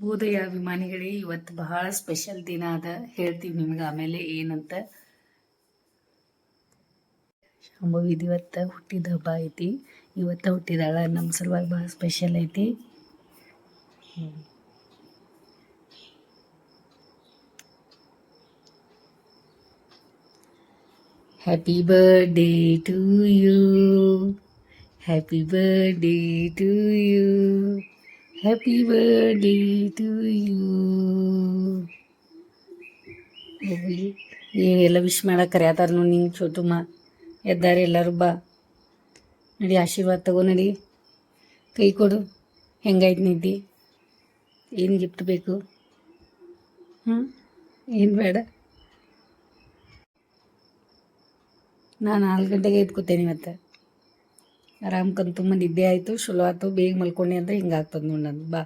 ಶುಭೋದಯ ಅಭಿಮಾನಿಗಳೇ, ಇವತ್ತು ಬಹಳ ಸ್ಪೆಷಲ್ ದಿನ ಅದ. ಹೇಳ್ತೀವಿ ನಿಮ್ಗೆ ಆಮೇಲೆ ಏನಂತ. ಶಾಂಭವಿದು ಇವತ್ತು ಹುಟ್ಟಿದ ಹಬ್ಬ ಐತಿ. ಇವತ್ತು ಹುಟ್ಟಿದಾಳ, ನಮ್ಮ ಸಲುವಾಗಿ ಬಹಳ ಸ್ಪೆಷಲ್ ಐತಿ. Happy birthday to you, happy birthday to you, happy birthday to you. ಎಲ್ಲ ವಿಶ್ ಮಾಡಕ್ಕೆ ಕರೆಯತ್ತಾರ ನೋಡಿ ನಿಂಗೆ. ಚೋಟುಮ್ಮ ಎದ್ದಾರೆ, ಎಲ್ಲರೂ ಬಾ ನಡಿ, ಆಶೀರ್ವಾದ ತಗೋ ನಡಿ. ಕೈ ಕೊಡು. ಹೆಂಗಾಯ್ತು ನಿದ್ದೆ? ಏನು ಗಿಫ್ಟ್ ಬೇಕು? ಏನು ಬೇಡ? ನಾನು 4 ಗಂಟೆಗೆ ಎದ್ಕೋತೇನೆ ಇವತ್ತು. ಆರಾಮ್ ತುಂಬ ನಿದ್ದೆ ಆಯಿತು, ಚಲೋ ಆಯ್ತು. ಬೇಗ ಮಲ್ಕೊಂಡೆ ಅಂದರೆ ಹಿಂಗಾಗ್ತದೆ ನೋಡಿ ನಂದು. ಬಾ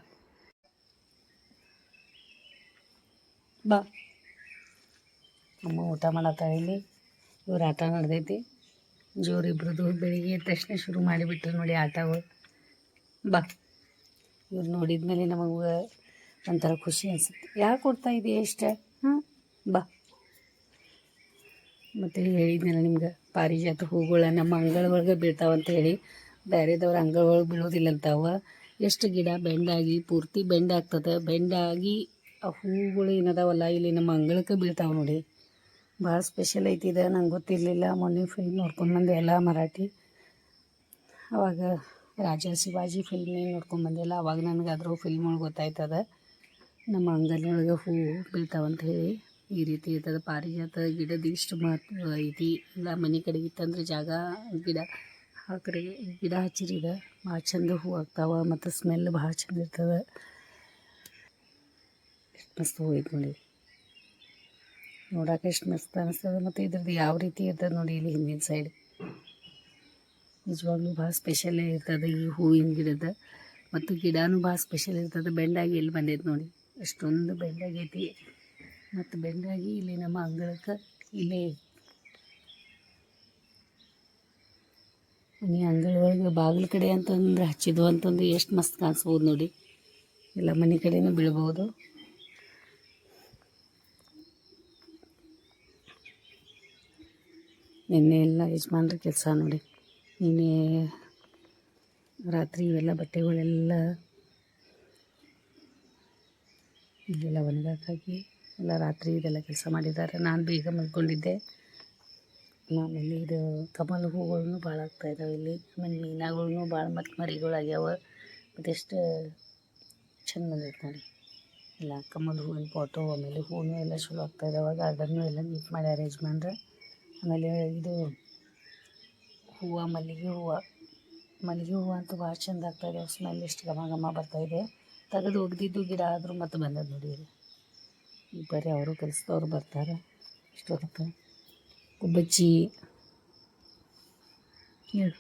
ಬಾ. ಅಮ್ಮ ಊಟ ಮಾಡತ್ತಾಳೆ ಇಲ್ಲಿ. ಇವ್ರು ಆಟ ನಡೆದೈತಿ ಜೋರಿಬ್ರದ್ದು. ಬೆಳಿಗ್ಗೆ ಎದ್ದ ತಕ್ಷಣ ಶುರು ಮಾಡಿಬಿಟ್ರು ನೋಡಿ ಆಟಗಳು. ಬಾ. ಇವ್ರು ನೋಡಿದ್ಮೇಲೆ ನಮಗೆ ಒಂಥರ ಖುಷಿ ಅನಿಸುತ್ತೆ. ಯಾಕೆ ಕೊಡ್ತಾ ಇದೆಯಾ ಇಷ್ಟ? ಬಾ. ಮತ್ತು ಹೇಳಿದ್ನಲ್ಲ ನಿಮ್ಗೆ, ಪಾರಿಜಾತ ಹೂಗಳ ನಮ್ಮ ಅಂಗಳ ಒಳಗೆ ಬೀಳ್ತಾವಂತ ಹೇಳಿ. ಬೇರೆದವ್ರ ಅಂಗಳ ಒಳಗೆ ಬೀಳೋದಿಲ್ಲಂತಾವ. ಎಷ್ಟು ಗಿಡ ಬೆಂಡಾಗಿ ಪೂರ್ತಿ ಬೆಂಡಾಗ್ತದೆ. ಬೆಂಡಾಗಿ ಆ ಹೂಗಳು ಏನದಾವಲ್ಲ ಇಲ್ಲಿ ನಮ್ಮ ಅಂಗಳಕ್ಕೆ ಬೀಳ್ತಾವೆ ನೋಡಿ. ಭಾಳ ಸ್ಪೆಷಲ್ ಐತಿ ಇದು. ನಂಗೆ ಗೊತ್ತಿರಲಿಲ್ಲ. ಮೊನ್ನೆ ಫಿಲ್ಮ್ ನೋಡ್ಕೊಂಡ್ಬಂದೆ ಎಲ್ಲ ಮರಾಠಿ. ಅವಾಗ ರಾಜಾ ಶಿವಾಜಿ ಫಿಲ್ಮ್ ನೋಡ್ಕೊಂಡ್ಬಂದೆಲ್ಲ. ಅವಾಗ ನನಗೆ ಅದ್ರ ಫಿಲ್ಮ್ ಒಳಗೆ ಗೊತ್ತಾಯ್ತದ ನಮ್ಮ ಅಂಗನೊಳಗೆ ಹೂ ಬೀಳ್ತಾವಂತ ಹೇಳಿ. ಈ ರೀತಿ ಇರ್ತದೆ. ಪಾರಿಜಾತ ಗಿಡದ ಇಷ್ಟು ಮಹತ್ವ ಐತಿ. ಇಲ್ಲ ಮನೆ ಕಡೆಗೆ ಇತ್ತಂದ್ರೆ ಜಾಗ ಗಿಡ ಹಾಕ್ರಿ, ಗಿಡ ಹಚ್ಚಿರಿದ ಭಾಳ ಚಂದ ಹೂ ಆಗ್ತಾವೆ. ಮತ್ತು ಸ್ಮೆಲ್ ಭಾಳ ಚಂದ ಇರ್ತದೆ. ಎಷ್ಟು ಮಸ್ತ್ ಹೂ ಐತೆ ನೋಡಿ, ನೋಡೋಕೆ ಎಷ್ಟು ಮಸ್ತ್ ಅನಿಸ್ತದೆ. ಮತ್ತು ಇದ್ರದ್ದು ಯಾವ ರೀತಿ ಇರ್ತದೆ ನೋಡಿ ಇಲ್ಲಿ ಹಿಂದಿನ ಸೈಡ್. ನಿಜವಾಗ್ಲೂ ಭಾಳ ಸ್ಪೆಷಲ್ಲೇ ಇರ್ತದೆ ಈ ಹೂವಿನ ಗಿಡದ. ಮತ್ತು ಗಿಡನೂ ಭಾಳ ಸ್ಪೆಷಲ್ ಇರ್ತದೆ. ಬೆಂಡಾಗಿ ಎಲ್ಲಿ ಬಂದೈತೆ ನೋಡಿ, ಎಷ್ಟೊಂದು ಬೆಂಡಾಗೈತಿ. ಮತ್ತು ಬೆಂಡಾಗಿ ಇಲ್ಲಿ ನಮ್ಮ ಅಂಗಳಕ್ಕೆ ಇಲ್ಲೇ ಮನೆ ಅಂಗಳ ಒಳಗೆ ಬಾಗಿಲು ಕಡೆ ಅಂತಂದ್ರೆ ಹಚ್ಚಿದ್ವು ಅಂತಂದ್ರೆ ಎಷ್ಟು ಮಸ್ತ್ ಕಾಣಿಸ್ಬೋದು ನೋಡಿ. ಎಲ್ಲ ಮನೆ ಕಡೆನೂ ಬೀಳ್ಬೋದು. ನಿನ್ನೆ ಎಲ್ಲ ಯಜಮಾನ್ರ ಕೆಲಸ ನೋಡಿ. ನಿನ್ನೆ ರಾತ್ರಿ ಇವೆಲ್ಲ ಬಟ್ಟೆಗಳೆಲ್ಲ ಇಲ್ಲೆಲ್ಲ ಒಣಗಾಕಿ ಎಲ್ಲ ರಾತ್ರಿ ಇದೆಲ್ಲ ಕೆಲಸ ಮಾಡಿದ್ದಾರೆ. ನಾನು ಬೇಗ ಮಲ್ಕೊಂಡಿದ್ದೆ. ಆಮೇಲೆ ಇದು ಕಮಲ ಹೂಗಳೂ ಭಾಳ ಆಗ್ತಾಯಿದ್ದಾವೆ ಇಲ್ಲಿ. ಆಮೇಲೆ ಮೀನಾಗಳೂ ಭಾಳ ಮತ್ತು ಮರಿಗಳಾಗ್ಯಾವ. ಮತ್ತು ಎಷ್ಟು ಚಂದ ಬಂದೈತೆ ನೋಡಿ ಎಲ್ಲ ಕಮಲ ಹೂವಿನ ಪಾಟು. ಆಮೇಲೆ ಹೂವು ಎಲ್ಲ ಚಲೋ ಆಗ್ತಾಯಿದ್ದಾವೆ. ಗಾರ್ಡನ್ನು ಎಲ್ಲ ನೀಟ್ ಮಾಡ್ಯಾರ ಯಜಮಾನ್ರು. ಆಮೇಲೆ ಇದು ಹೂವು, ಮಲ್ಲಿಗೆ ಹೂವು ಅಂತೂ ಭಾಳ ಚಂದ ಆಗ್ತಾಯಿದೆ. ಸ್ಮೆಲ್ ಎಷ್ಟು ಘಮ ಘಮ ಬರ್ತಾಯಿದೆ. ತೆಗೆದು ಒಗ್ದಿದ್ದು ಗಿಡ ಆದರೂ ಮತ್ತೆ ಬಂದದ್ದು ನೋಡಿ. ಈಗ ಬರೀ ಅವರು ಕೆಲಸದವ್ರು ಬರ್ತಾರೆ ಇಷ್ಟೊತ್ತಕ್ಕೆ. ಗುಬ್ಬಚ್ಚಿ ಹೇಳು.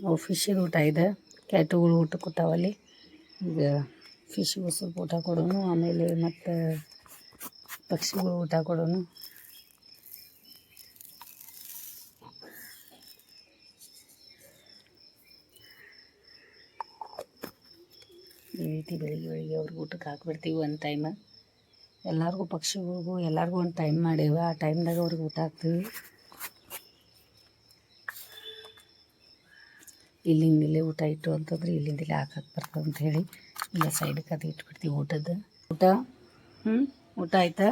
ಅವು ಫಿಶ್ಶಿಗೆ ಊಟ ಇದೆ. ಕ್ಯಾಟುಗಳು ಊಟ ಕೊಟ್ಟಾವಲ್ಲಿ. ಈಗ ಫಿಶ್ಶಿಗೆ ಸ್ವಲ್ಪ ಊಟ ಕೊಡೋನು. ಆಮೇಲೆ ಮತ್ತು ಪಕ್ಷಿಗಳು ಊಟ ಕೊಡೋನು. ಈ ರೀತಿ ಬೆಳಿಗ್ಗೆ ಅವ್ರಿಗೆ ಊಟಕ್ಕೆ ಹಾಕ್ಬಿಡ್ತೀವಿ ಒಂದು ಟೈಮ್. ಎಲ್ಲರಿಗೂ ಪಕ್ಷಿಗಳಿಗೂ ಎಲ್ಲರಿಗೂ ಒಂದು ಟೈಮ್ ಮಾಡೇವೆ. ಆ ಟೈಮ್ದಾಗ ಅವ್ರಿಗೆ ಊಟ ಹಾಕ್ತೀವಿ. ಇಲ್ಲಿಂದಲೇ ಊಟ ಇಟ್ಟು ಅಂತಂದ್ರೆ ಇಲ್ಲಿಂದಲೇ ಹಾಕಕ್ಕೆ ಬರ್ತದೆ ಅಂತ ಹೇಳಿ ಇಲ್ಲ ಸೈಡ್ಗೆ ಅದು ಇಟ್ಬಿಡ್ತೀವಿ ಊಟದ್ದು. ಊಟ ಆಯ್ತಾ?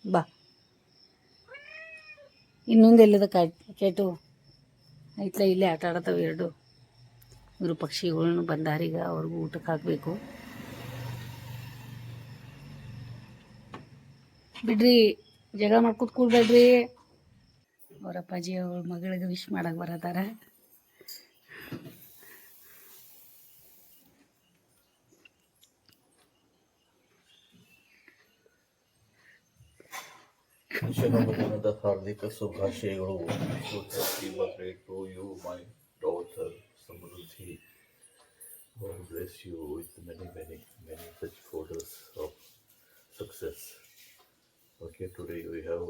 ಬಾ. ಇನ್ನೊಂದು ಎಲ್ಲದ ಕೇಟು ಆಯ್ತಲ್ಲ, ಇಲ್ಲೇ ಆಟ ಆಡತ್ತವೆ ಎರಡು. ಇವರು ಪಕ್ಷಿಗಳನ್ನ ಬಂದಾರೀಗ, ಅವ್ರಿಗೂ ಊಟಕ್ಕೆ ಹಾಕಬೇಕು. ಬಿಡ್ರಿ, ಜಗ ಮಾಡ್ಕೊತ ಕೂಡ್ಬೇಡ್ರಿ. ಅವ್ರ ಅಪ್ಪಾಜಿ ಅವ್ರ ಮಗಳಿಗೆ ವಿಶ್ ಮಾಡಕ್ಕೆ ಬರತ್ತಾರ. ಜನ್ಮದಿನದ ಹಾರ್ದಿಕ ಶುಭಾಶಯಗಳು. Happy birthday to you my daughter Samriddhi. God bless you with many such photos of success. Okay, today we have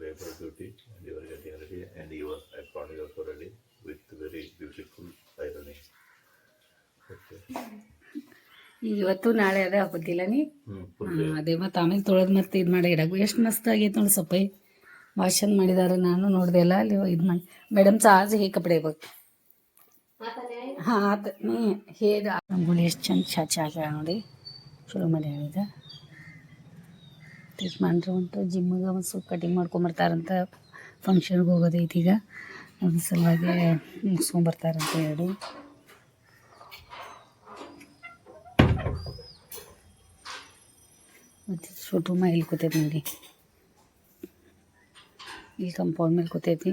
labor duty and you are getting ready and your apron is also ready with very beautiful ironing. Okay. ಈಗ ಇವತ್ತು ನಾಳೆ ಅದೇ ಹಾಕೋತಿಲ್ಲ ನೀ Full ಹಾಂ day. ಅದೇ ಮತ್ತು ಆಮೇಲೆ ತೊಳೆದು ಮತ್ತೆ ಇದು ಮಾಡಿ ಇಡಬೇಕು ಎಷ್ಟು ಮಸ್ತ್ ಆಗೈತೆ ನೋಡಿ ಸೊಪ್ಪೈ ವಾಶನ್ ಮಾಡಿದಾರೆ ನಾನು ನೋಡಿದೆ ಅಲ್ಲ ಅಲ್ಲಿ ಇದು ಮಾಡಿ ಮೇಡಮ್ आज हे कपडे बघ ಹಾಂ ಆತ ನೀ ಹೇಗೆ ರಂಗೋಲಿ ಎಷ್ಟು ಚಂದ ಚಾಚಿ ಹಾಕ್ಯಾಳ ನೋಡಿ ಚಲೋ ಮಾಡಿ ಹೇಳಿದ ಯಜಮಾನ್ರು ಅಂತ ಜಿಮ್ಮಿಗೆ ಒಂದು ಸ್ವಲ್ಪ ಕಟಿಂಗ್ ಮಾಡ್ಕೊಂಬರ್ತಾರಂತ ಫಂಕ್ಷನ್ಗೆ ಹೋಗೋದೈತಿ ಈಗ ಅದ್ರ ಸಲುವಾಗಿ ಮುಗಿಸ್ಕೊಂಬರ್ತಾರಂತ ಹೇಳಿ ಮತ್ತು ಶುಟುಮ ಇಲ್ಲಿ ಕೂತೈತಿ ನೋಡಿ ಇಲ್ಲಿ ಕಂಪೌಂಡ್ ಮೇಲೆ ಕೂತೈತಿ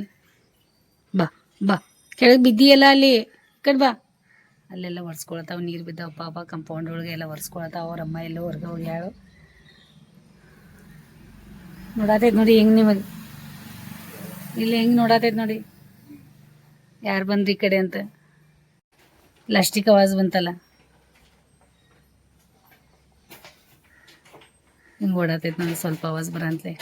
ಬಾ ಬಾ ಕೆಳಗೆ ಬಿದ್ದಿಯಲ್ಲ ಅಲ್ಲಿ ಕಡೆ ಬಾ ಅಲ್ಲೆಲ್ಲ ಒರೆಸ್ಕೊಳತಾವ ನೀರು ಬಿದ್ದಾವ ಪಾಪ ಕಂಪೌಂಡ್ ಒಳಗೆ ಎಲ್ಲ ಒರೆಸ್ಕೊಳತಾವ ಅವ್ರ ಅಮ್ಮ ಎಲ್ಲ ಹೊರ್ಗೆ ಹೋಗ್ಯಾಳು ನೋಡತೈತೆ ನೋಡಿ ಹೆಂಗೆ ನಿಮಗೆ ಇಲ್ಲಿ ಹೆಂಗೆ ನೋಡತೈತೆ ನೋಡಿ ಯಾರು ಬಂದ್ರಿ ಈ ಕಡೆ ಅಂತ ಲಾಸ್ಟಿಕ್ ಆವಾಜ್ ಬಂತಲ್ಲ ಹಿಂಗೆ ಓಡಾತೈತೆ ನೋಡಿ ಸ್ವಲ್ಪ ಆವಾಜ್ ಬರಂತಲೇ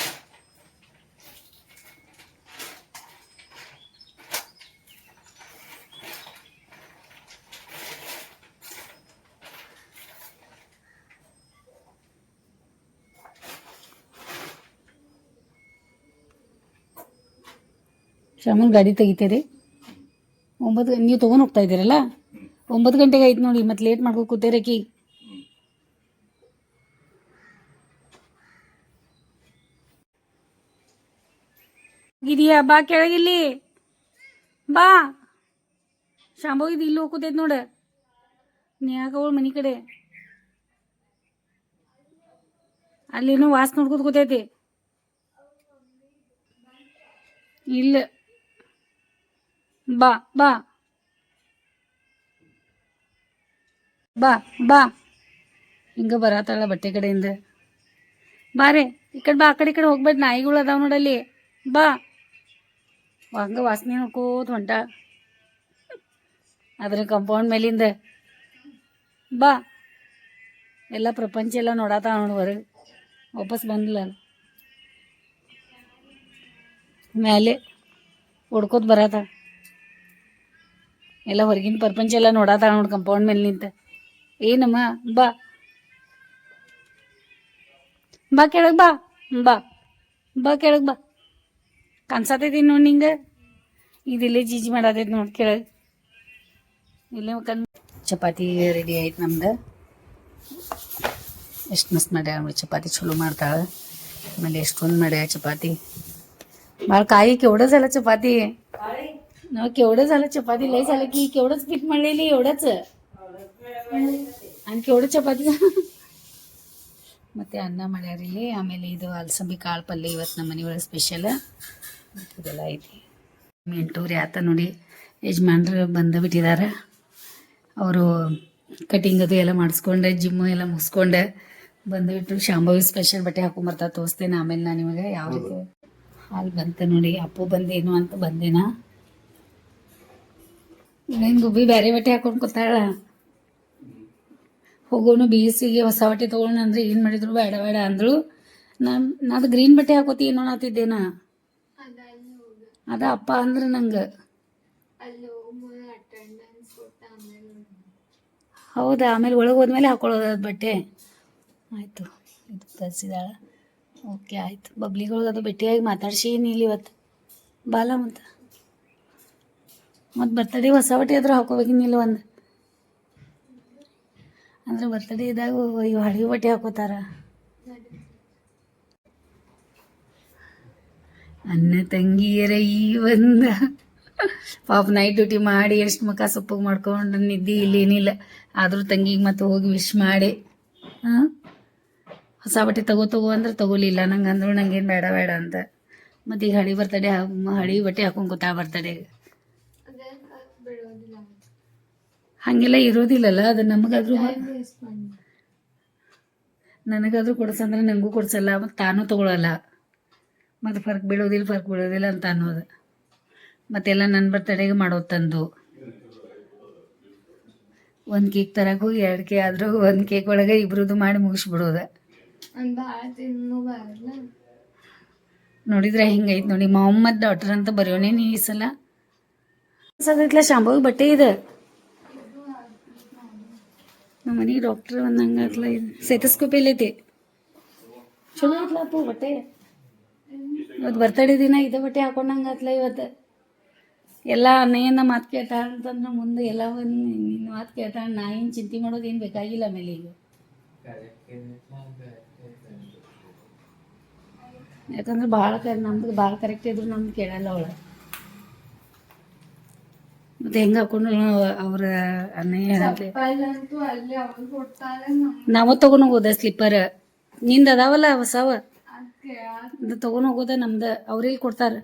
ಶ್ಯಾಮನ್ ಗಾಡಿ ತೆಗಿತೀರಿ 9 ನೀವು ತೊಗೊಂಡು ಹೋಗ್ತಾ ಇದ್ದೀರಲ್ಲ 9 ಗಂಟೆಗೆ ಆಯ್ತು ನೋಡಿ ಮತ್ತೆ ಲೇಟ್ ಮಾಡ್ಕೊ ಕೂತೀರಕಿ ಇದೆಯಾ ಬಾ ಕೆಳಗಿಲ್ಲಿ ಬಾ ಶಾಂಬೋಗಿದ್ದು ಇಲ್ಲಿ ಹೋಗ್ತೈತೆ ನೋಡ ನೀ ಯಾಕೆ ಅವಳು ಮನೆ ಕಡೆ ಅಲ್ಲೇನೋ ವಾಸ್ ನೋಡ್ಕೊತ ಕೂತೈತಿ ಇಲ್ಲ ಬಾ ಬಾ ಬಾ ಬಾ ಹಿಂಗೆ ಬರತ್ತಾಳ ಬಟ್ಟೆ ಕಡೆಯಿಂದ ಬಾರೆ ಈ ಕಡೆ ಬಾ ಆ ಕಡೆ ಹೋಗ್ಬೇಡ ನಾಯಿಗಳು ಅದಾವ ನೋಡಲ್ಲಿ ಬಾ ಹಂಗೆ ವಾಸನೆ ನೋಡ್ಕೋತ ಹೊಂಟ ಅದ್ರ ಕಂಪೌಂಡ್ ಮೇಲಿಂದ ಬಾ ಎಲ್ಲ ಪ್ರಪಂಚ ಎಲ್ಲ ನೋಡತ್ತಾವ ನೋಡಿ ಹೊರಗೆ ವಾಪಸ್ ಬಂದಿಲ್ಲ ಮೇಲೆ ಹೊಡ್ಕೋತ ಬರತ್ತ ಎಲ್ಲ ಹೊರಗಿನ ಪ್ರಪಂಚ ಎಲ್ಲ ನೋಡತ್ತಾಳ ನೋಡಿ ಕಂಪೌಂಡ್ ಮೇಲೆ ನಿಂತ ಏನಮ್ಮ ಬಾ ಬಾ ಕೆಳಗೆ ಬಾ ಬಾ ಬಾ ಕೆಳಗೆ ಬಾ ಕಾಣಿಸತೈತಿ ನೋಡಿ ನಿಂಗೆ ಇದಿಲ್ಲೇ ಜೀಜಿ ಮಾಡತೈತಿ ನೋಡಿ ಕೆಳಗೆ ಇಲ್ಲೇ ಚಪಾತಿ ರೆಡಿ ಆಯ್ತು ನಮ್ದು ಎಷ್ಟು ಮಸ್ತ್ ಮಾಡ್ಯಾಳ ಚಪಾತಿ ಚಲೋ ಮಾಡ್ತಾಳೆ ಆಮೇಲೆ ಎಷ್ಟೊಂದು ಮಾಡ್ಯಾಳ ಚಪಾತಿ भाळ काही केवढं झालं चपाती ना केवढं झालं चपाती लय झालं की केवढंच पीठ मळलेली एवढंच आणि केवढं ಚಪಾತಿ ಮತ್ತೆ ಅನ್ನ ಮಾಡ್ಯಾರ ಇಲ್ಲಿ ಆಮೇಲೆ ಇದು ಅಲಸಂದಿ ಕಾಳು ಪಲ್ಯ ಇವತ್ತು ನಮ್ಮ ಮನೆ ಒಳಗೆ ಸ್ಪೆಷಲ್ ಇದೆಲ್ಲ ಐತಿ 8:30 ಆತ ನೋಡಿ ಯಜಮಾನ್ರು ಬಂದು ಬಿಟ್ಟಿದ್ದಾರೆ ಅವರು ಕಟಿಂಗ್ ಅದು ಎಲ್ಲ ಮಾಡಿಸ್ಕೊಂಡೆ ಜಿಮ್ಮು ಎಲ್ಲ ಮುಗಿಸ್ಕೊಂಡೆ ಬಂದುಬಿಟ್ಟು ಶಾಂಭವಿ ಸ್ಪೆಷಲ್ ಬಟ್ಟೆ ಹಾಕೊಂಬರ್ತಾ ತೋರಿಸ್ತೇನೆ ಆಮೇಲೆ ನಾನು ನಿಮಗೆ ಯಾವ ರೀತಿ ಅಲ್ಲಿ ಬಂತ ನೋಡಿ ಅಪ್ಪು ಬಂದೇನು ಅಂತ ಬಂದೇನ ಏನು ಗುಬ್ಬಿ ಬೇರೆ ಬಟ್ಟೆ ಹಾಕೊಂಡು ಕೂತಾಳ ಹೋಗೋನು BSCಗೆ ಹೊಸ ಬಟ್ಟೆ ತೊಗೊಳೋಣ ಅಂದ್ರೆ ಏನು ಮಾಡಿದ್ರು ಬೇಡ ಬೇಡ ಅಂದ್ರು ನಾನು ಗ್ರೀನ್ ಬಟ್ಟೆ ಹಾಕೋತಿ ಏನೋ ಆತಿದ್ದೇನ ಅದ ಅಪ್ಪ ಅಂದ್ರೆ ನಂಗೆ ಹೌದಾ ಆಮೇಲೆ ಒಳಗೆ ಹೋದ್ಮೇಲೆ ಹಾಕೊಳ್ಳೋದು ಅದು ಬಟ್ಟೆ ಆಯಿತು ಇದು ತರಿಸಿದಾಳ ಓಕೆ ಆಯ್ತು ಬಬ್ಲಿಗಳ್ಗೆ ಅದು ಭೇಟಿಯಾಗಿ ಮಾತಾಡ್ಸೀನಿ ಇಲ್ಲಿ ಇವತ್ತು ಬಾಲ ಮತ್ತು ಬರ್ತಡೇ ಹೊಸ ಬಟ್ಟೆ ಆದ್ರೂ ಹಾಕೋಬೇಕಿನ್ನಿಲ್ಲ ಒಂದು ಅಂದ್ರೆ ಬರ್ತಡೇ ಇದ್ದಾಗ ಇವು ಹಳವಿ ಬಟ್ಟೆ ಹಾಕೋತಾರ ಅನ್ನ ತಂಗಿಯರ ಈ ಒಂದ ಪಾಪ ನೈಟ್ ಡ್ಯೂಟಿ ಮಾಡಿ ಎಷ್ಟು ಮುಖ ಸೊಪ್ಪಿಗೆ ಮಾಡ್ಕೊಂಡು ನಿದ್ದೆ ಇಲ್ಲೇನಿಲ್ಲ ಆದರೂ ತಂಗಿಗೆ ಮತ್ತೆ ಹೋಗಿ ವಿಶ್ ಮಾಡಿ ಹಾಂ ಹೊಸ ಬಟ್ಟೆ ತಗೋ ಅಂದ್ರೆ ತಗೋಲಿಲ್ಲ ನಂಗೆ ಅಂದ್ರು ನಂಗೇನು ಬೇಡ ಬೇಡ ಅಂತ ಮತ್ತು ಈಗ ಹಳಿ ಬಟ್ಟೆ ಹಾಕೊಂಡು ಕೂತಾ ಬರ್ತಡೇ ಹಾಗೆಲ್ಲ ಇರೋದಿಲ್ಲಲ್ಲ ಅದು ನಮಗಾದ್ರೂ ನನಗಾದ್ರೂ ಕೊಡ್ಸಂದ್ರೆ ನನಗೂ ಕೊಡ್ಸಲ್ಲ ಮತ್ತು ತಾನೂ ತೊಗೊಳಲ್ಲ ಮತ್ತು ಫರ್ಕ್ ಬೀಳೋದಿಲ್ಲ ಅಂತ ಅನ್ನೋದು ಮತ್ತೆಲ್ಲ ನನ್ನ ಬರ್ತಡೇಗೆ ಮಾಡೋದು ತಂದು ಒಂದು ಕೇಕ್ ತರಕ್ಕೆ ಹೋಗಿ 2 ಕೇಕ್ ಆದರೂ ಒಂದು ಕೇಕ್ ಒಳಗೆ ಇಬ್ರದ್ದು ಮಾಡಿ ಮುಗಿಸ್ಬಿಡೋದು ನೋಡಿದ್ರೆ ಹಿಂಗೈತೆ ನೋಡಿ ಮೊಹಮ್ಮದ್ ಡಾಟರ್ ಅಂತ ಬರೆಯೋಣೆ ನೀ ಈ ಸಲ ಶಾಂಭವಿ ಬಟ್ಟೆ ಇದೆ ನಮ್ಮ ಮನೆಗೆ ಡಾಕ್ಟ್ರ್ ಬಂದಂಗೆ ಆತ್ಲ ಇದು ಸೆತಸ್ಕೋಪ್ ಎಲ್ಲೈತಿ ಚಲೋ ಐತ್ಲಪ್ಪು ಬಟ್ಟೆ ಇವತ್ತು ಬರ್ತಡೇ ದಿನ ಇದೇ ಬಟ್ಟೆ ಹಾಕೊಂಡಂಗೆ ಆತ್ಲ ಇವತ್ತು ಎಲ್ಲ ಅಣ್ಣಯ್ಯನ ಮಾತು ಕೇಳ್ತಾಳ ಅಂತಂದ್ರೆ ಮುಂದೆ ಎಲ್ಲ ಒಂದು ನಿನ್ನ ಮಾತು ಕೇಳ್ತಾಳ ನಾ ಏನು ಚಿಂತೆ ಮಾಡೋದು ಏನು ಬೇಕಾಗಿಲ್ಲ ಆಮೇಲೆ ಈಗ ಯಾಕಂದ್ರೆ ಭಾಳ ನಮ್ದು ಭಾಳ ಕರೆಕ್ಟ್ ಇದ್ರು ನಮ್ದು ಕೇಳಲ್ಲ ಅವಳು ಮತ್ತೆ ಹೆಂಗೆ ಹಾಕೊಂಡು ಅವ್ರ ಅಣ್ಣಯ್ಯ ನಾವು ತಗೊಂಡು ಹೋಗೋದ ಸ್ಲಿಪ್ಪರ್ ನಿಂದ ಅದಾವಲ್ಲ ಹೊಸವ ಅದು ತಗೊಂಡು ಹೋಗೋದ ನಮ್ದು ಅವ್ರಿಗೆ ಕೊಡ್ತಾರೆ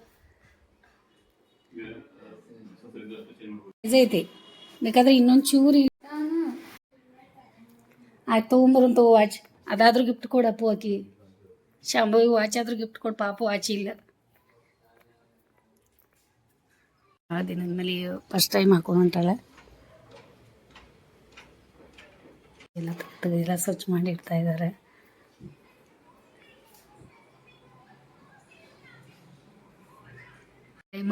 ಐತಿ ಬೇಕಾದ್ರೆ ಇನ್ನೊಂದು ಚೂರು ಆಯ್ತು ತೊಗೊಂಬರಂತ ವಾಚ್ ಅದಾದ್ರೂ ಗಿಫ್ಟ್ ಕೊಡಪ್ಪು ಆಕಿ ಶಾಂಭವಿ ವಾಚ್ ಆದ್ರೂ ಗಿಫ್ಟ್ ಕೊಡು ಪಾಪು ವಾಚ್ ಇಲ್ಲ ಆ ದಿನದ ಮೇಲೆ ಫಸ್ಟ್ ಟೈಮ್ ಹಾಕೊಂಡು ಹೊಂಟಾಳ ಎಲ್ಲ ಎಲ್ಲ ಸ್ವಚ್ಛ ಮಾಡಿ ಇಡ್ತಾ ಇದ್ದಾರೆ ಟೈಮ್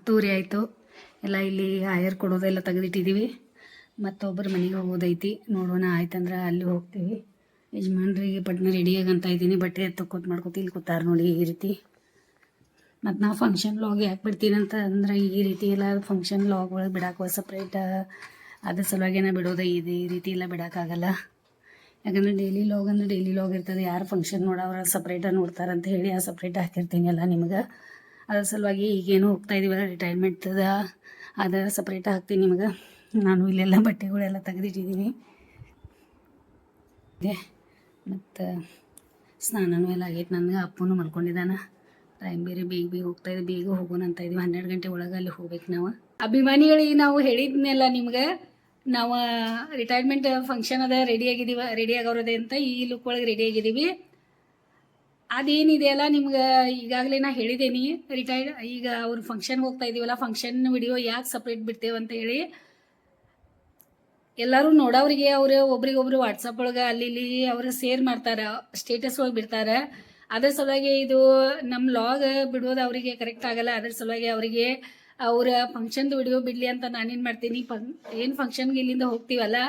10 ಆಯಿತು ಎಲ್ಲ ಇಲ್ಲಿ ಆಯರ್ ಕೊಡೋದೆಲ್ಲ ತೆಗೆದಿಟ್ಟಿದ್ದೀವಿ ಮತ್ತೊಬ್ಬರು ಮನೆಗೆ ಹೋಗೋದೈತಿ ನೋಡೋಣ ಆಯ್ತಂದ್ರೆ ಅಲ್ಲಿ ಹೋಗ್ತೀವಿ ಯಜಮಾನ್ರಿಗೆ ಪಟ್ನ ರೆಡಿಯಾಗಂತ ಇದ್ದೀನಿ ಬಟ್ಟೆ ತಕ್ಕೊತ್ ಮಾಡ್ಕೊತ ಇಲ್ಲಿ ಕೂತಾರ ನೋಡಿ ಈ ರೀತಿ ಮತ್ತು ನಾವು ಫಂಕ್ಷನ್ ಲಾಗ್ ಯಾಕೆ ಬಿಡ್ತೀನಿ ಅಂತ ಅಂದ್ರೆ ಈ ರೀತಿ ಎಲ್ಲ ಫಂಕ್ಷನ್ ಲಾಗ್ ಒಳಗೆ ಬಿಡಕ್ಕೆ ಸಪ್ರೇಟ್ ಅದ್ರ ಸಲುವಾಗಿನ ಬಿಡೋದು ಇದೆ ಈ ರೀತಿ ಎಲ್ಲ ಬಿಡೋಕ್ಕಾಗಲ್ಲ ಯಾಕಂದರೆ ಡೈಲಿ ಲಾಗ್ ಅಂದರೆ ಡೈಲಿ ಲಾಗ್ ಇರ್ತದೆ ಯಾರು ಫಂಕ್ಷನ್ ನೋಡೋರು ಸಪ್ರೇಟಾಗಿ ನೋಡ್ತಾರಂತ ಹೇಳಿ ಆ ಸಪ್ರೇಟ್ ಹಾಕಿರ್ತೀನಿ ಎಲ್ಲ ನಿಮ್ಗೆ ಅದ್ರ ಸಲುವಾಗಿ ಈಗೇನು ಹೋಗ್ತಾ ಇದೀವಲ್ಲ ರಿಟೈರ್ಮೆಂಟ್ದ ಅದು ಸಪ್ರೇಟ್ ಹಾಕ್ತೀನಿ ನಿಮ್ಗೆ ನಾನು ಇಲ್ಲೆಲ್ಲ ಬಟ್ಟೆಗಳೆಲ್ಲ ತೆಗೆದಿಟ್ಟಿದ್ದೀನಿ ಮತ್ತು ಸ್ನಾನನೂ ಎಲ್ಲ ಆಗೈತೆ ನನಗೆ ಅಪ್ಪನೂ ಮಲ್ಕೊಂಡಿದ್ದಾನೆ ಟೈಮ್ ಬೇರೆ ಬೇಗ ಹೋಗ್ತಾಯಿದ್ದೆ ಬೇಗ ಹೋಗೋಣ ಅಂತ ಇದ್ದೀವಿ 12 ಗಂಟೆ ಒಳಗೆ ಅಲ್ಲಿ ಹೋಗ್ಬೇಕು ನಾವು ಅಭಿಮಾನಿಗಳಿಗೆ ನಾವು ಹೇಳಿದ್ನೆಲ್ಲ ನಿಮ್ಗೆ ನಾವು ರಿಟೈರ್ಮೆಂಟ್ ಫಂಕ್ಷನ್ ಅದ ರೆಡಿ ಆಗೋರದೆ ಅಂತ ಈ ಲುಕ್ ಒಳಗೆ ರೆಡಿ ಆಗಿದ್ದೀವಿ ಅದೇನಿದೆಯಲ್ಲ ನಿಮ್ಗೆ ಈಗಾಗಲೇ ನಾ ಹೇಳಿದ್ದೀನಿ ಈಗ ಅವ್ರ ಫಂಕ್ಷನ್ಗೆ ಹೋಗ್ತಾ ಇದ್ದೀವಲ್ಲ ಫಂಕ್ಷನ್ ವಿಡಿಯೋ ಯಾಕೆ ಸಪ್ರೇಟ್ ಬಿಡ್ತೇವೆ ಅಂತ ಹೇಳಿ ಎಲ್ಲರೂ ನೋಡೋರಿಗೆ ಅವರು ಒಬ್ರಿಗೊಬ್ರು ವಾಟ್ಸಪ್ ಒಳಗೆ ಅಲ್ಲಿ ಅವರು ಶೇರ್ ಮಾಡ್ತಾರೆ ಸ್ಟೇಟಸ್ ಒಳಗೆ ಬಿಡ್ತಾರೆ ಅದ್ರ ಸಲುವಾಗಿ ಇದು ನಮ್ಮ ಲಾಗ್ ಬಿಡೋದು ಅವರಿಗೆ ಕರೆಕ್ಟ್ ಆಗಲ್ಲ ಅದ್ರ ಸಲುವಾಗಿ ಅವರಿಗೆ ಅವರ ಫಂಕ್ಷನ್ದು ವಿಡಿಯೋ ಬಿಡಲಿ ಅಂತ ನಾನೇನು ಮಾಡ್ತೀನಿ ಏನು ಫಂಕ್ಷನ್ಗೆ ಇಲ್ಲಿಂದ ಹೋಗ್ತೀವಲ್ಲ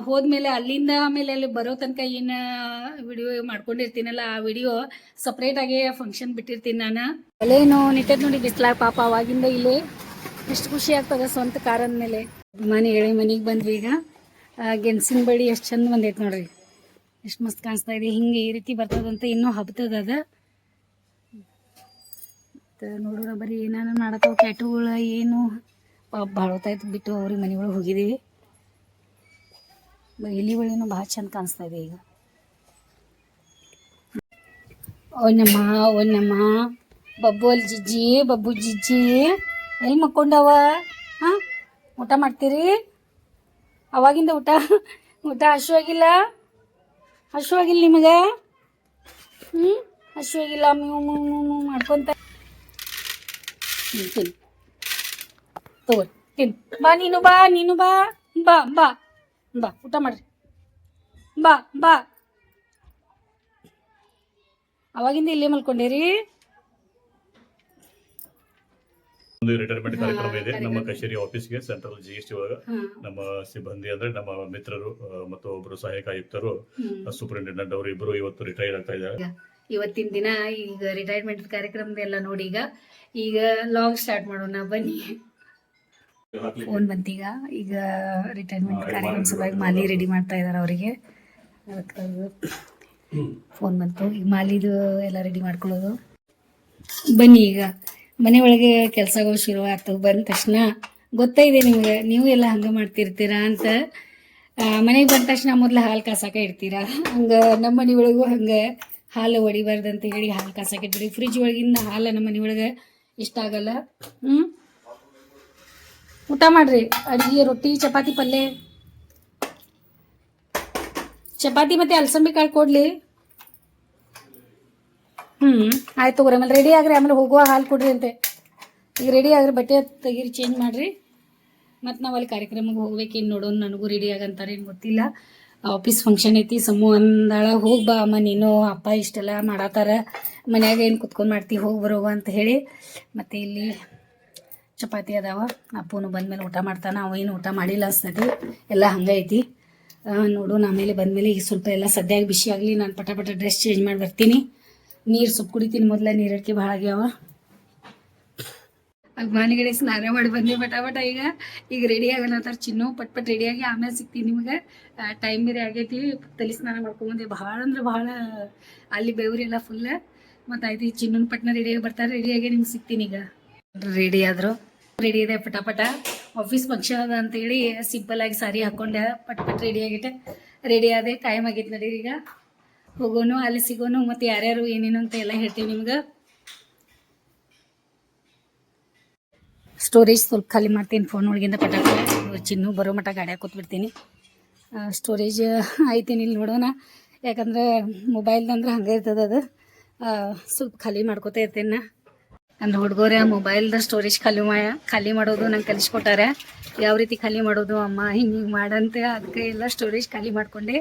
ಹೋದ್ಮೇಲೆ ಅಲ್ಲಿಂದ ಆಮೇಲೆ ಅಲ್ಲಿ ಬರೋ ತನಕ ಏನು ವಿಡಿಯೋ ಮಾಡ್ಕೊಂಡಿರ್ತೀನಲ್ಲ ಆ ವಿಡಿಯೋ ಸಪ್ರೇಟಾಗಿ ಫಂಕ್ಷನ್ ಬಿಟ್ಟಿರ್ತೀನಿ ನಾನು ಅಲ್ಲೇನು ನಿಂತೈತೆ ನೋಡಿ ಬಿಸ್ಲಾಗ ಪಾಪ ಅವಾಗಿಂದ ಇಲ್ಲಿ ಎಷ್ಟು ಖುಷಿ ಆಗ್ತದೆ ಸ್ವಂತ ಕಾರದ ಮೇಲೆ ಮನೆ ಹೇಳಿ ಮನೆಗೆ ಬಂದ್ವಿ ಈಗ ಗೆಣಸಿನ ಬಳ್ಳಿ ಎಷ್ಟು ಚಂದ ಬಂದೈತೆ ನೋಡ್ರಿ ಎಷ್ಟು ಮಸ್ತ್ ಕಾಣಿಸ್ತಾ ಇದೆ ಹಿಂಗೆ ಈ ರೀತಿ ಬರ್ತದಂತ ಇನ್ನೂ ಹಬ್ತದ ಅದು ಮತ್ತು ನೋಡೋಣ ಬರೀ ಏನಾನ ಮಾಡತ್ತಾವ ಕ್ಯಾಟುಗಳು ಏನು ಭಾಳ ಹೊತ್ತಾಯ್ತು ಬಿಟ್ಟು ಅವ್ರಿಗೆ ಮನೆ ಒಳಗೆ ಹೋಗಿದ್ದೀವಿ ಎಲಿ ಬಳ್ಳಿನೂ ಭಾಳ ಚಂದ ಕಾಣಿಸ್ತಾ ಇದೆ ಈಗ ಓನಮ್ಮ ಬಬ್ಬು ಅಲ್ಲಿ ಜಿಜ್ಜಿ ಬಬ್ಬು ಜಿಜ್ಜಿ ಎಲ್ಲಿ ಮಕ್ಕೊಂಡವ ಹಾಂ ಊಟ ಮಾಡ್ತೀರಿ ಅವಾಗಿಂದ ಊಟ ಹಸುವಾಗಿಲ್ಲ ನಿಮಗೆ ಹಸುವಾಗಿಲ್ಲ ಮಾಡ್ಕೊತ ತಿನ್ ತಗೋ ತಿನ್ ಬಾ ನೀನು ಬಾ ಬಾ ಬಾ ಬಾ ಊಟ ಮಾಡ್ರಿ ಬಾ ಅವಾಗಿಂದ ಇಲ್ಲೇ ಮಲ್ಕೊಂಡಿರಿ ಒಂದು ರಿಟೈರ್ಮೆಂಟ್ ಕಾರ್ಯಕ್ರಮ ಇದೆ ನಮ್ಮ ಕಚೇರಿ ಆಫೀಸ್ಗೆ ಸೆಂಟ್ರಲ್ GST ಒಳಗೆ ನಮ್ಮ ಸಿಬ್ಬಂದಿ ಅಂದ್ರೆ ನಮ್ಮ ಮಿತ್ರರು ಮತ್ತು ಒಬ್ಬರು ಸಹಾಯಕ ಆಯುಕ್ತರು ಸೂಪರಿಂಟೆಂಡೆಂಟ್ ಅವರು ಇಬ್ಬರು ಇವತ್ತು ರಿಟೈರ್ ಆಗ್ತಾ ಇದ್ದಾರೆ ಇವತ್ತಿನ ದಿನ ಈಗ ರಿಟೈರ್ಮೆಂಟ್ ಕಾರ್ಯಕ್ರಮದೆಲ್ಲ ನೋಡಿ ಈಗ ಲಾಗ್ ಸ್ಟಾರ್ಟ್ ಮಾಡೋಣ ಬನ್ನಿ ಫೋನ್ ಬಂತೀಗ ಈಗ ರಿಟೈರ್ಮೆಂಟ್ ಕಾರ್ಯಕ್ರಮ ಸಲುವಾಗಿ ಮಾಲಿ ರೆಡಿ ಮಾಡ್ತಾ ಇದ್ದಾರೆ ಅವರಿಗೆ ಅದಕ್ಕೆ ಫೋನ್ ಬಂತು ಈಗ ಮಾಲಿದು ಎಲ್ಲ ರೆಡಿ ಮಾಡ್ಕೊಳ್ಳೋದು ಬನ್ನಿ ಈಗ ಮನೆ ಒಳಗೆ ಕೆಲಸಗಳು ಶುರು ಆಗ್ತವೆ ಬಂದ ತಕ್ಷಣ ಗೊತ್ತಾಯಿದೆ ನಿಮ್ಗೆ ನೀವು ಎಲ್ಲ ಹಂಗೆ ಮಾಡ್ತಿರ್ತೀರಾ ಅಂತ ಮನೆಗೆ ಬಂದ ತಕ್ಷಣ ಮೊದಲು ಹಾಲು ಕಾಸಕ್ಕೆ ಇಡ್ತೀರಾ ಹಂಗೆ ನಮ್ಮ ಮನೆ ಒಳಗೂ ಹಂಗೆ ಹಾಲು ಹೊಡಿಬಾರ್ದಂತ ಹೇಳಿ ಹಾಲು ಕಾಸಕ್ಕೆ ಇಟ್ಬಿಡಿ ಫ್ರಿಜ್ ಒಳಗಿಂದ ಹಾಲು ನಮ್ಮ ಮನೆ ಒಳಗೆ ಇಷ್ಟ ಆಗಲ್ಲ ಊಟ ಮಾಡ್ರಿ ಅಡುಗೆ ರೊಟ್ಟಿ ಚಪಾತಿ ಪಲ್ಯ ಚಪಾತಿ ಮತ್ತು ಅಲಸಂಬಿ ಕಾಳು ಕೊಡ್ಲಿ ಆಯ್ತು ತಗೋರಿ ಆಮೇಲೆ ರೆಡಿ ಆಗ್ರಿ ಆಮೇಲೆ ಹೋಗುವ ಹಾಲು ಕೊಡ್ರಿ ಅಂತೆ ಈಗ ರೆಡಿ ಆಗ್ರಿ ಬಟ್ಟೆ ತೆಗೀರಿ ಚೇಂಜ್ ಮಾಡಿರಿ ಮತ್ತು ನಾವು ಅಲ್ಲಿ ಕಾರ್ಯಕ್ರಮಕ್ಕೆ ಹೋಗ್ಬೇಕೇನು ನೋಡೋಣ ನನಗೂ ರೆಡಿ ಆಗಂತಾರೆ ಏನು ಗೊತ್ತಿಲ್ಲ ಆಫೀಸ್ ಫಂಕ್ಷನ್ ಐತಿ ಸಮೂಹ ಅಂದಾಳ ಹೋಗಿ ಬಾ ಅಮ್ಮ ನೀನು ಅಪ್ಪ ಇಷ್ಟೆಲ್ಲ ಮಾಡತ್ತಾರ ಮನ್ಯಾಗ ಏನು ಕುತ್ಕೊಂಡು ಮಾಡ್ತೀವಿ ಹೋಗಿ ಬರೋವ ಅಂತ ಹೇಳಿ ಮತ್ತು ಇಲ್ಲಿ ಚಪಾತಿ ಅದಾವ ಅಪ್ಪನು ಬಂದಮೇಲೆ ಊಟ ಮಾಡ್ತಾನೆ ಅವ ಏನು ಊಟ ಮಾಡಿಲ್ಲ ಅನ್ಸ್ತೈತಿ ಎಲ್ಲ ಹಂಗೆ ಐತಿ ನೋಡೋಣ ಆಮೇಲೆ ಬಂದಮೇಲೆ ಈಗ ಸ್ವಲ್ಪ ಎಲ್ಲ ಸದ್ಯಾಗಿ ಬಿಸಿ ಆಗಲಿ, ನಾನು ಪಟ ಪಟ ಡ್ರೆಸ್ ಚೇಂಜ್ ಮಾಡಿ ಬರ್ತೀನಿ. ನೀರು ಸ್ವಲ್ಪ ಕುಡಿತೀನಿ, ಮೊದಲೇ ನೀರಡಿಕೆ ಭಾಳ ಆಗ್ಯಾವ. ಅಭಿಮಾನಿಗಳೇ ಸ್ನಾನ ಮಾಡಿ ಬಂದೆ ಪಟ ಪಟ. ಈಗ ರೆಡಿ ಆಗಲತ್ತಾರ ಚಿನ್ನು. ಪಟ್ ಪಟ್ ರೆಡಿಯಾಗಿ ಆಮೇಲೆ ಸಿಗ್ತೀನಿ ನಿಮ್ಗೆ. ಟೈಮ್ ಬೇರೆ ಆಗೈತಿ. ತಲೆ ಸ್ನಾನ ಮಾಡ್ಕೊಂಬಂದೆ. ಭಾಳ ಅಂದ್ರೆ ಭಾಳ ಅಲ್ಲಿ ಬೆವರೆಲ್ಲ ಫುಲ್. ಮತ್ತು ಆಯ್ತು ಈ ಚಿನ್ನನ ಪಟ್ನ ರೆಡಿಯಾಗಿ ಬರ್ತಾರೆ. ರೆಡಿಯಾಗಿ ನಿಮ್ಗೆ ಸಿಗ್ತೀನಿ ಈಗ. ರೆಡಿ ಆದರು, ರೆಡಿ ಇದೆ ಪಟ ಪಟ. ಆಫೀಸ್ ಫಂಕ್ಷನ್ ಅದ ಅಂತೇಳಿ ಸಿಂಪಲ್ ಆಗಿ ಸಾರಿ ಹಾಕ್ಕೊಂಡೆ, ಪಟ್ ಪಟ್ ರೆಡಿ ಆಗಿಟ್ಟೆ. ರೆಡಿ ಆದೆ, ಟೈಮ್ ಆಗೈತೆ ನಡೀರಿ ಈಗ ಹೋಗೋನು, ಅಲ್ಲಿ ಸಿಗೋನು. ಮತ್ತು ಯಾರ್ಯಾರು ಏನೇನು ಅಂತ ಎಲ್ಲ ಹೇಳ್ತೀವಿ ನಿಮ್ಗೆ. ಸ್ಟೋರೇಜ್ ಸ್ವಲ್ಪ ಖಾಲಿ ಮಾಡ್ತೀನಿ ಫೋನ್ ಒಳಗಿಂದ ಪಟ ಚಿನ್ನು ಬರೋ ಮಟ್ಟ ಗಾಡಿಯಾಗ ಕೂತ್ಬಿಡ್ತೀನಿ. ಸ್ಟೋರೇಜ್ ಐತೀನಿ ಇಲ್ಲಿ ನೋಡೋಣ. ಯಾಕಂದ್ರೆ ಮೊಬೈಲ್ದಂದ್ರೆ ಹಂಗೆ ಇರ್ತದೆ ಅದು. ಸ್ವಲ್ಪ ಖಾಲಿ ಮಾಡ್ಕೋತಾ ಇರ್ತೇನೆ. ಅಂದ್ರೆ ಹುಡುಗರೇ ಮೊಬೈಲ್ದ ಸ್ಟೋರೇಜ್ ಖಾಲಿ ಮಾಡೋದು ನಂಗೆ ಕಲಿಸ್ಕೊಟ್ಟಾರೆ. ಯಾವ ರೀತಿ ಖಾಲಿ ಮಾಡೋದು ಅಮ್ಮ ಹಿಂಗೆ ಮಾಡಂತೆ. ಅದಕ್ಕೆ ಎಲ್ಲ ಸ್ಟೋರೇಜ್ ಖಾಲಿ ಮಾಡ್ಕೊಂಡೆ.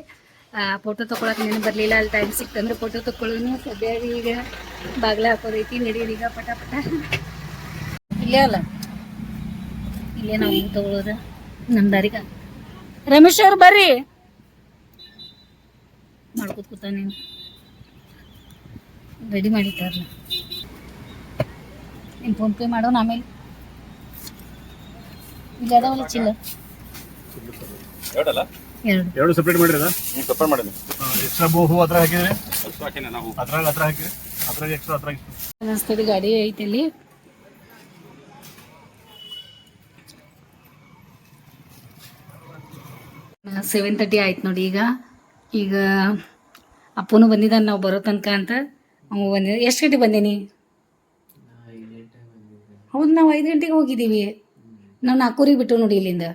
ಫೋಟೋ ತೊಗೊಳಕ್ಕೆ ನೆನಪು ಬರಲಿಲ್ಲ. ಅಲ್ಲಿ ಟೈಮ್ ಸಿಕ್ತಂದ್ರೆ ಫೋಟೋ ತೊಗೊಳ್ಳೋನು. ಸದ್ಯ ಈಗ ಬಾಗ್ಲ ಹಾಕೋದೈತಿ. ನಡೀರಿ ಈಗ ಪಟ ಪಟ. ಇಲ್ಲೇ ಅಲ್ಲ, ಇಲ್ಲೇ ನಾವು ತಗೊಳ್ಳೋದು ನಮ್ಮ ದಾರಿಗೆ. ರಮೇಶ್ ಅವ್ರು ಬರ್ರಿ, ಮಾಡ್ಕೊತ ಕೂತ ನೀನು ರೆಡಿ ಮಾಡಿದ್ದಾರಲ್ಲ. ನೀನು ಫೋನ್ಪೇ ಮಾಡೋಣ ಆಮೇಲೆ. ಈಗ ಅದಾವಲ್ಲ ಚಿಲ್ಲ ಎರಡು ಸಪ್ರೇಟ್ ಮಾಡಿರಿ. ಸಪ್ರೇಟ್ ಮಾಡಿ ಎಕ್ಸ್ಟ್ರಾ ಹೂ ಅದ್ರಾಗ ಹಾಕಿದ್ರೆ ಅದ್ರಾಗ ಹಾಕಿರಿ, ಅದ್ರಾಗ ಎಕ್ಸ್ಟ್ರಾ ಅದ್ರಾಗ ಅನಿಸ್ತದೆ. ಗಾಡಿ ಐತೆ ಇಲ್ಲಿ. ಸೆವೆನ್ 7:30 ಆಯ್ತು ನೋಡಿ. ಈಗ ಅಪ್ಪನೂ ಬಂದಿದ್ದಾನೆ ನಾವು ಬರೋ ತನಕ ಅಂತ. ಅವ ಬಂದಿದ್ದ. ಎಷ್ಟು ಗಂಟೆಗೆ ಬಂದೀನಿ? ಹೌದು, ನಾವು 5 ಗಂಟೆಗೆ ಹೋಗಿದ್ದೀವಿ. ನಾವು 4:00ಗೆ ಬಿಟ್ಟು ನೋಡಿ ಇಲ್ಲಿಂದ.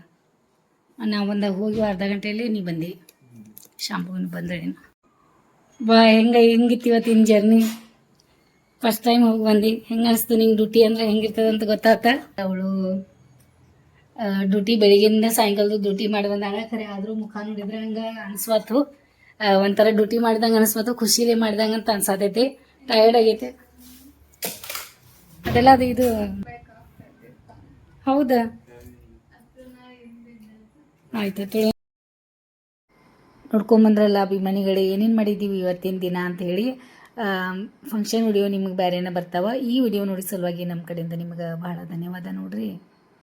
ನಾವು ಬಂದಾಗ ಹೋಗಿ ಅರ್ಧ ಗಂಟೆಯಲ್ಲಿ ನೀ ಬಂದು ಶಾಂಪೂನ್ ಬಂದ್ರೆ ನೀನು ಬಾ. ಹೆಂಗಿತ್ತು ಇವತ್ತಿನ ಜರ್ನಿ? ಫಸ್ಟ್ ಟೈಮ್ ಹೋಗಿ ಬಂದು ಹೆಂಗೆ ಅನಿಸ್ತು ನಿಂಗೆ? ಡ್ಯೂಟಿ ಅಂದರೆ ಹೆಂಗಿರ್ತದೆ ಅಂತ ಗೊತ್ತಾತ. ಅವಳು ಡ್ಯೂಟಿ ಬೆಳಿಗ್ಗೆಯಿಂದ ಸಾಯಂಕಾಲದ ಡ್ಯೂಟಿ ಮಾಡಿ ಬಂದಾಗ ಖರೆ. ಆದರೂ ಮುಖ ನೋಡಿದ್ರೆ ಹಂಗೆ ಅನಿಸ್ವಾತು. ಒಂಥರ ಡ್ಯೂಟಿ ಮಾಡ್ದಂಗೆ ಅನಿಸ್ವಾತು. ಖುಷಿಲೇ ಮಾಡ್ದಂಗೆ ಅಂತ ಅನ್ಸಾತೈತಿ. ಟಯರ್ಡ್ ಆಗೈತೆ ಅದೆಲ್ಲ. ಇದು ಹೌದಾ? ಆಯ್ತು, ನೋಡ್ಕೊಂಬಂದ್ರಲ್ಲ ಅಭಿಮಾನಿಗಳೇ ಏನೇನು ಮಾಡಿದ್ದೀವಿ ಇವತ್ತಿನ ದಿನ ಅಂತ ಹೇಳಿ. ಫಂಕ್ಷನ್ ವಿಡಿಯೋ ನಿಮಗೆ ಬೇರೆನೇ ಬರ್ತಾವೆ. ಈ ವಿಡಿಯೋ ನೋಡಿ ಸಲುವಾಗಿ ನಮ್ಮ ಕಡೆಯಿಂದ ನಿಮ್ಗೆ ಭಾಳ ಧನ್ಯವಾದ ನೋಡ್ರಿ.